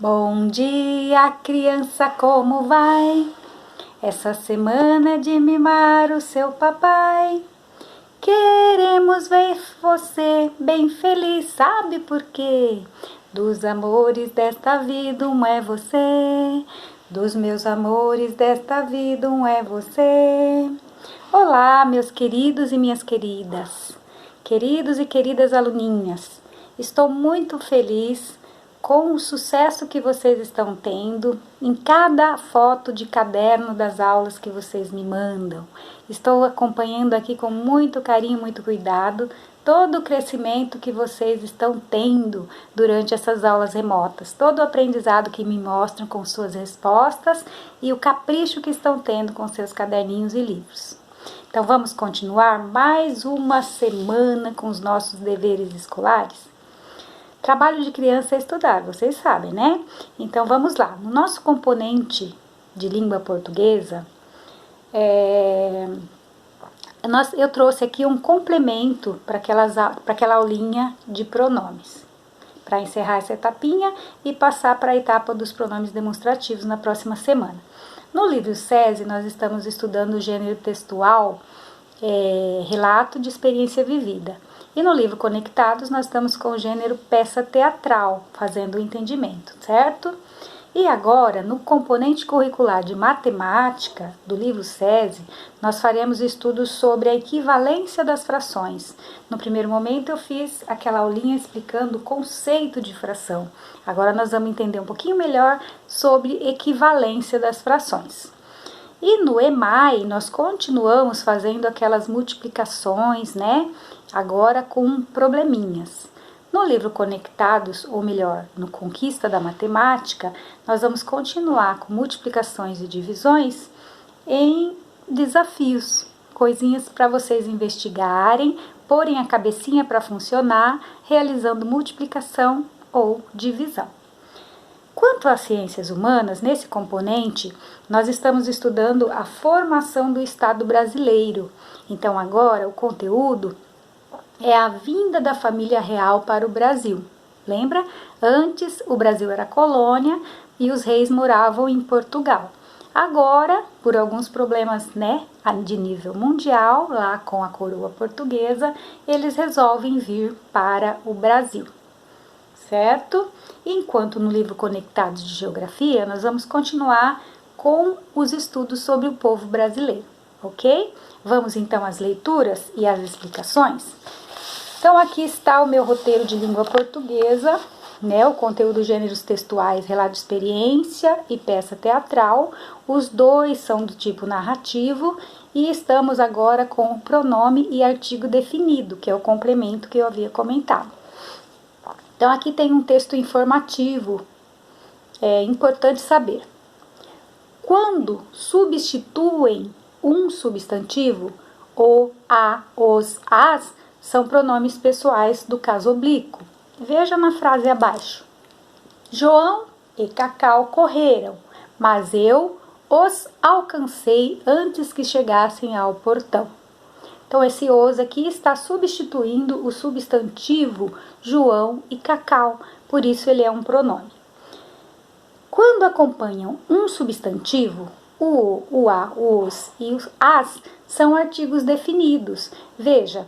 Bom dia, criança, como vai? Essa semana é de mimar o seu papai. Queremos ver você bem feliz, sabe por quê? Dos amores desta vida, um é você. Dos meus amores desta vida, um é você. Olá, meus queridos e minhas queridas, queridos e queridas aluninhas. Estou muito feliz com o sucesso que vocês estão tendo em cada foto de caderno das aulas que vocês me mandam. Estou acompanhando aqui com muito carinho, muito cuidado, todo o crescimento que vocês estão tendo durante essas aulas remotas, todo o aprendizado que me mostram com suas respostas e o capricho que estão tendo com seus caderninhos e livros. Então vamos continuar mais uma semana com os nossos deveres escolares? Trabalho de criança é estudar, vocês sabem, né? Então vamos lá. No nosso componente de língua portuguesa, eu trouxe aqui um complemento para aquela aulinha de pronomes, para encerrar essa etapinha e passar para a etapa dos pronomes demonstrativos na próxima semana. No livro SESI, nós estamos estudando o gênero textual, relato de experiência vivida. E no livro Conectados, nós estamos com o gênero peça teatral, fazendo o entendimento, certo? E agora, no componente curricular de matemática do livro SESI, nós faremos estudos sobre a equivalência das frações. No primeiro momento, eu fiz aquela aulinha explicando o conceito de fração. Agora, nós vamos entender um pouquinho melhor sobre equivalência das frações. E no EMAI, nós continuamos fazendo aquelas multiplicações, né? Agora com probleminhas. No livro Conectados, ou melhor, no Conquista da Matemática, nós vamos continuar com multiplicações e divisões em desafios, coisinhas para vocês investigarem, porem a cabecinha para funcionar, realizando multiplicação ou divisão. Quanto às ciências humanas, nesse componente, nós estamos estudando a formação do Estado brasileiro. Então, agora, o conteúdo é a vinda da família real para o Brasil. Lembra? Antes, o Brasil era colônia e os reis moravam em Portugal. Agora, por alguns problemas, de nível mundial, lá com a coroa portuguesa, eles resolvem vir para o Brasil. Certo? Enquanto no livro Conectados de Geografia, nós vamos continuar com os estudos sobre o povo brasileiro, ok? Vamos então às leituras e às explicações? Então aqui está o meu roteiro de língua portuguesa, o conteúdo gêneros textuais, relato de experiência e peça teatral. Os dois são do tipo narrativo e estamos agora com o pronome e artigo definido, que é o complemento que eu havia comentado. Então, aqui tem um texto informativo, importante saber. Quando substituem um substantivo, o, a, os, as, são pronomes pessoais do caso oblíquo. Veja na frase abaixo. João e Cacau correram, mas eu os alcancei antes que chegassem ao portão. Então, esse os aqui está substituindo o substantivo João e Cacau, por isso ele é um pronome. Quando acompanham um substantivo, o a, o os e os as são artigos definidos. Veja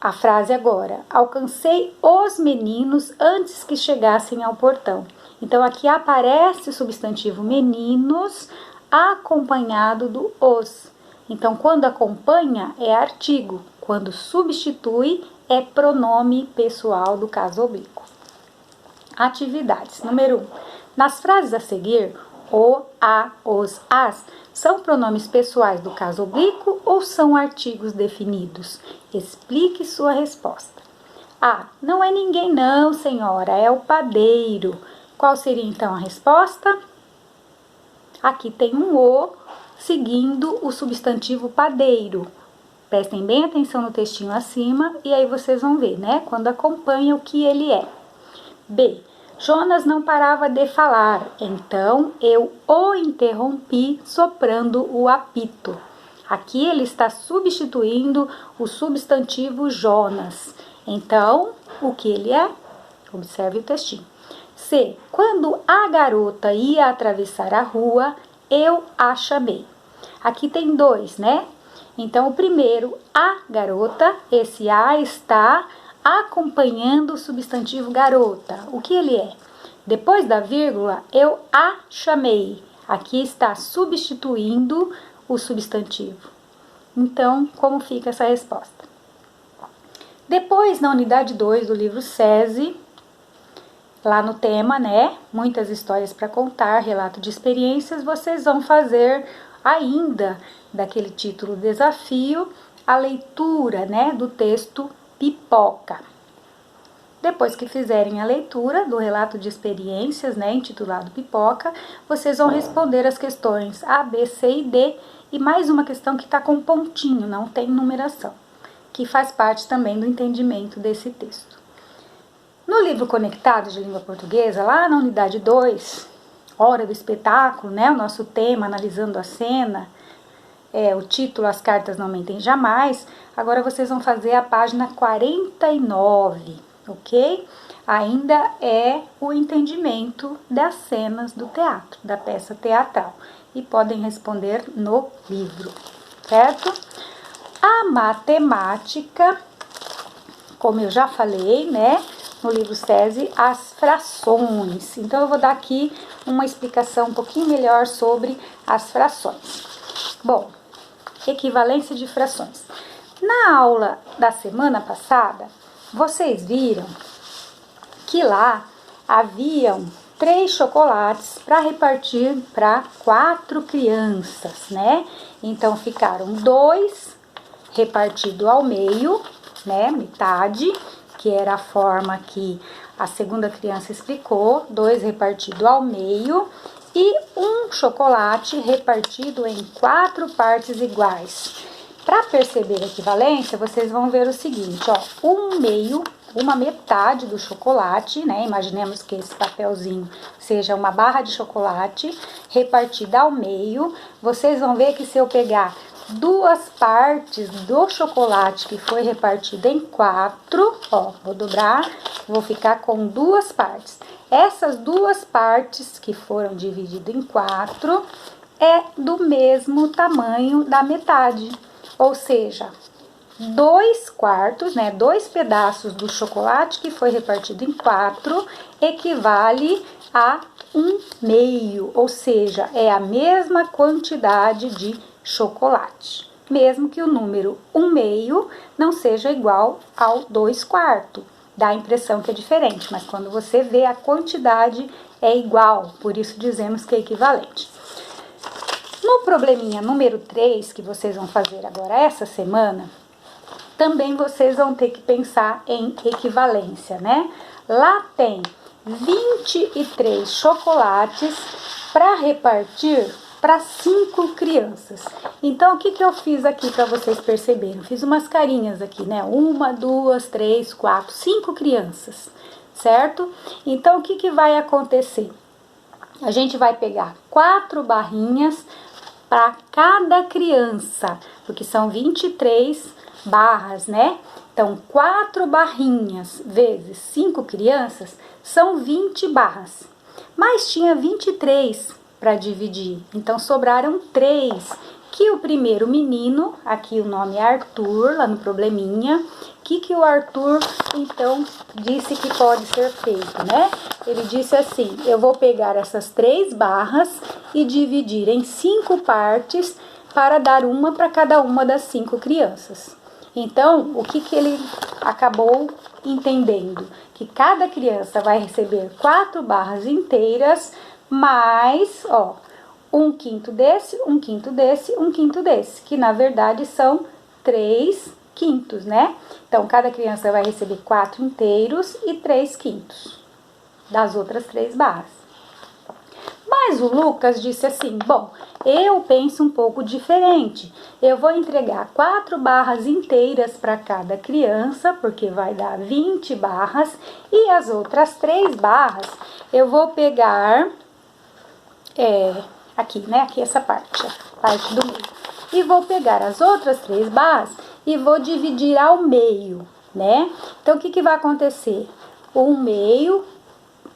a frase agora. Alcancei os meninos antes que chegassem ao portão. Então, aqui aparece o substantivo meninos acompanhado do os. Então, quando acompanha é artigo, quando substitui é pronome pessoal do caso oblíquo. Atividades. Número 1. Nas frases a seguir, o, a, os, as são pronomes pessoais do caso oblíquo ou são artigos definidos? Explique sua resposta. A. Não é ninguém não, senhora, é o padeiro. Qual seria então a resposta? Aqui tem um o seguindo o substantivo padeiro. Prestem bem atenção no textinho acima e aí vocês vão ver, quando acompanha o que ele é. B. Jonas não parava de falar, então eu o interrompi soprando o apito. Aqui ele está substituindo o substantivo Jonas. Então, o que ele é? Observe o textinho. C. Quando a garota ia atravessar a rua, eu a chamei. Aqui tem dois, né? Então, o primeiro, a garota, esse a está acompanhando o substantivo garota. O que ele é? Depois da vírgula, eu a chamei. Aqui está substituindo o substantivo. Então, como fica essa resposta? Depois, na unidade 2 do livro SESI, lá no tema, né? Muitas histórias para contar, relato de experiências, vocês vão fazer ainda daquele título desafio a leitura, né, do texto Pipoca. Depois que fizerem a leitura do relato de experiências, né, intitulado Pipoca, vocês vão responder as questões A, B, C e D e mais uma questão que está com pontinho, não tem numeração, que faz parte também do entendimento desse texto. No livro Conectado de Língua Portuguesa, lá na unidade 2, Hora do Espetáculo, né, o nosso tema, analisando a cena, o título As Cartas Não Mentem Jamais, agora vocês vão fazer a página 49, ok? Ainda é o entendimento das cenas do teatro, da peça teatral, e podem responder no livro, certo? A matemática, como eu já falei, né, no livro SESI, as frações. Então, eu vou dar aqui uma explicação um pouquinho melhor sobre as frações. Bom, equivalência de frações. Na aula da semana passada, vocês viram que lá haviam 3 chocolates para repartir para 4 crianças, né? Então, ficaram 2 repartido ao meio, né? Metade, que era a forma que a segunda criança explicou, 2 repartido ao meio e 1 chocolate repartido em 4 partes iguais. Para perceber a equivalência, vocês vão ver o seguinte, ó, 1/2, uma metade do chocolate, né? Imaginemos que esse papelzinho seja uma barra de chocolate repartida ao meio. Vocês vão ver que se eu pegar 2 partes do chocolate que foi repartido em 4, ó, vou dobrar, vou ficar com 2 partes. Essas 2 partes que foram divididas em 4 é do mesmo tamanho da metade, ou seja, 2/4, né, 2 pedaços do chocolate que foi repartido em 4 equivale a 1/2, ou seja, é a mesma quantidade de chocolate, mesmo que o número 1/2 não seja igual ao 2/4, dá a impressão que é diferente, mas quando você vê a quantidade é igual, por isso dizemos que é equivalente. No probleminha número 3, que vocês vão fazer agora essa semana, também vocês vão ter que pensar em equivalência, né? Lá tem 23 chocolates para repartir para 5 crianças. Então, o que eu fiz aqui para vocês perceberem? Eu fiz umas carinhas aqui, né? 1, 2, 3, 4, 5 crianças, certo? Então, o que vai acontecer? A gente vai pegar 4 barrinhas para cada criança, porque são 23 barras, né? Então, 4 barrinhas vezes 5 crianças são 20 barras. Mas tinha 23 para dividir, então sobraram 3, que o primeiro menino, aqui o nome é Arthur, lá no probleminha, que o Arthur, então, disse que pode ser feito, né? Ele disse assim, eu vou pegar essas 3 barras e dividir em 5 partes para dar uma para cada uma das 5 crianças. Então, o que ele acabou entendendo? Que cada criança vai receber 4 barras inteiras, mais, ó, 1/5 desse, 1/5 desse, 1/5 desse, que na verdade são 3/5, né? Então, cada criança vai receber 4 inteiros e 3/5 das outras 3 barras. Mas o Lucas disse assim, bom, eu penso um pouco diferente. Eu vou entregar 4 barras inteiras para cada criança, porque vai dar 20 barras. E as outras 3 barras, eu vou pegar, aqui, né? Aqui essa parte, a parte do meio. E vou pegar as outras 3 barras e vou dividir ao meio, né? Então, o que vai acontecer? 1/2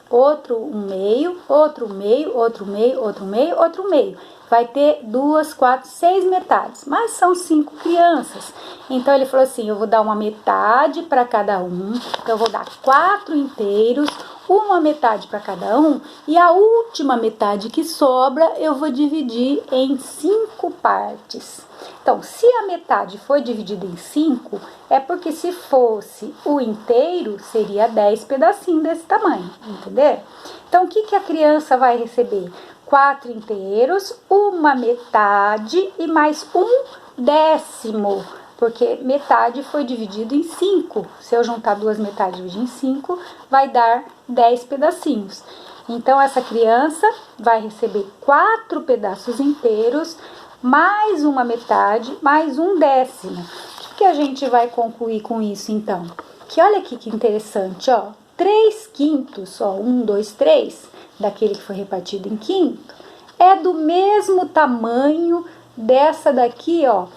outro um meio, outro meio, outro meio, outro meio, outro meio. Vai ter 2, 4, 6 metades, mas são 5 crianças. Então, ele falou assim, eu vou dar uma metade para cada um, então eu vou dar 4 inteiros, uma metade para cada um, e a última metade que sobra, eu vou dividir em 5 partes. Então, se a metade foi dividida em 5, é porque se fosse o inteiro, seria 10 pedacinhos desse tamanho, entendeu? Então, o que a criança vai receber? 4 inteiros, uma metade e mais um décimo, porque metade foi dividido em 5. Se eu juntar 2 metades e dividir em 5, vai dar 10 pedacinhos. Então, essa criança vai receber 4 pedaços inteiros, mais uma metade, mais um décimo. O que a gente vai concluir com isso, então? Que olha aqui que interessante, ó. 3/5, ó, 1, 2, 3, daquele que foi repartido em quinto, é do mesmo tamanho dessa daqui, ó,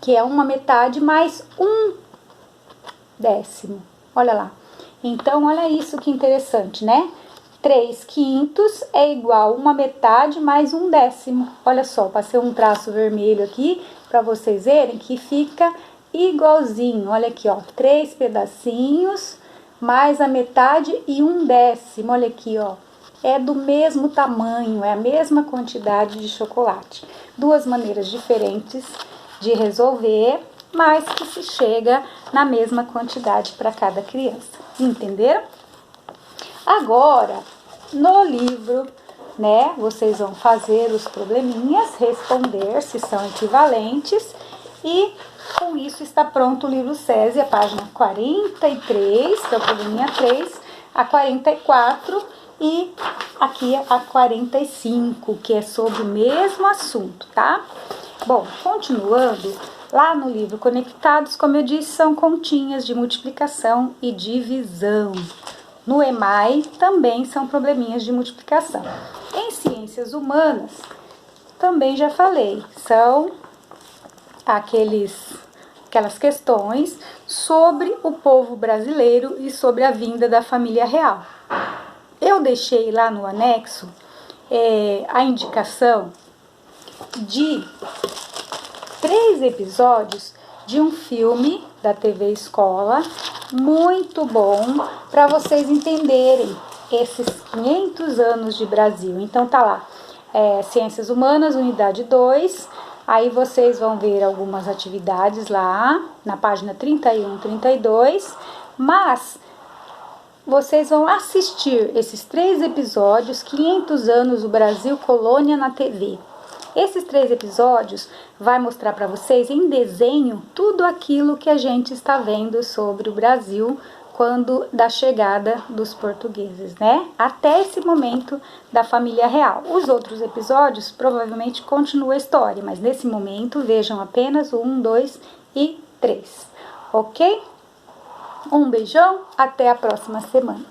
que é uma metade mais um décimo. Olha lá. Então, olha isso que interessante, né? 3/5 é igual a uma metade mais um décimo. Olha só, passei um traço vermelho aqui para vocês verem que fica igualzinho. Olha aqui, ó, 3 pedacinhos mais a metade e um décimo. Olha aqui, ó, é do mesmo tamanho, é a mesma quantidade de chocolate. Duas maneiras diferentes de resolver, mas que se chega na mesma quantidade para cada criança. Entenderam? Agora, no livro, né, vocês vão fazer os probleminhas, responder se são equivalentes e com isso está pronto o livro SESI, a página 43, que é o probleminha 3, a 44 e aqui a 45, que é sobre o mesmo assunto, tá? Bom, continuando, lá no livro Conectados, como eu disse, são continhas de multiplicação e divisão. No EMAI também são probleminhas de multiplicação. Em ciências humanas, também já falei, são aquelas questões sobre o povo brasileiro e sobre a vinda da família real. Eu deixei lá no anexo a indicação de 3 episódios de um filme da TV Escola, muito bom, para vocês entenderem esses 500 anos de Brasil. Então tá lá, Ciências Humanas, unidade 2, aí vocês vão ver algumas atividades lá, na página 31, 32, mas vocês vão assistir esses 3 episódios, 500 anos do Brasil, colônia na TV. Esses 3 episódios vai mostrar para vocês em desenho tudo aquilo que a gente está vendo sobre o Brasil quando da chegada dos portugueses, né? Até esse momento da família real. Os outros episódios provavelmente continuam a história, mas nesse momento vejam apenas o 1, 2 e 3, ok? Um beijão, até a próxima semana.